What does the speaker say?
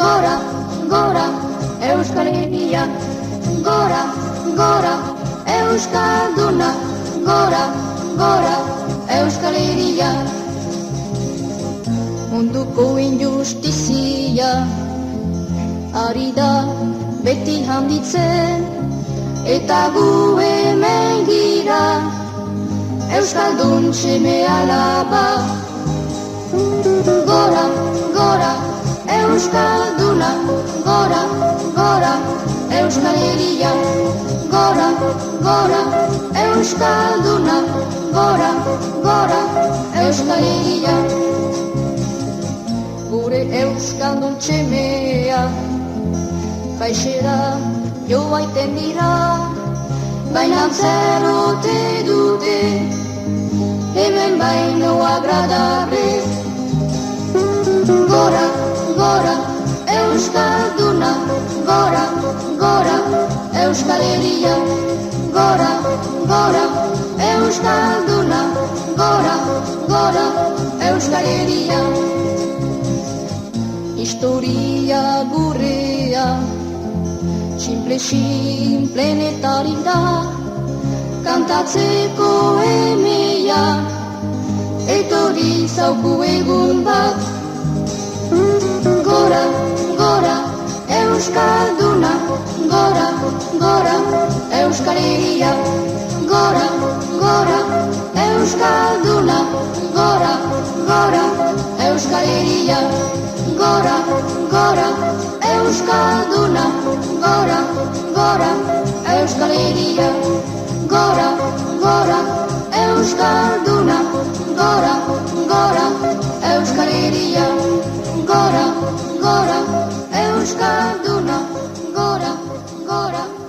gora, gora, Euskal Herria, gora, gora, Euskalduna, gora, gora, Euskal Herria. Munduko injustizia ari da beti handitzen, eta gu hemen gira Euskaldun seme alaba. Gora, gora, Euskalduna, gora, gora, Euskal Herria, gora, gora, Euskalduna, gora, gora, Euskal Herria. Gure Euskaldun txemea baixera joaiten dira, baina zerote dute hemen baino agradable. Gora, gora, Euskalduna, gora, gora, Euskal Herria, gora, gora, Euskalduna, gora, gora, Euskal Herria. Historia gurea sinplen eta linda, kantatzeko emea etorri zauku egun bat. Gora, gora, Euskalduna, gora, gora, Euskal Herria, gora, gora, Euskalduna, gora, gora, Euskal Herria, gora, gora, Euskalduna, gora, gora, Euskal Herria, gora, gora, Euskalduna, gora, gora, Euskal Herria, gora, gora, Euskalduna, gora, gora.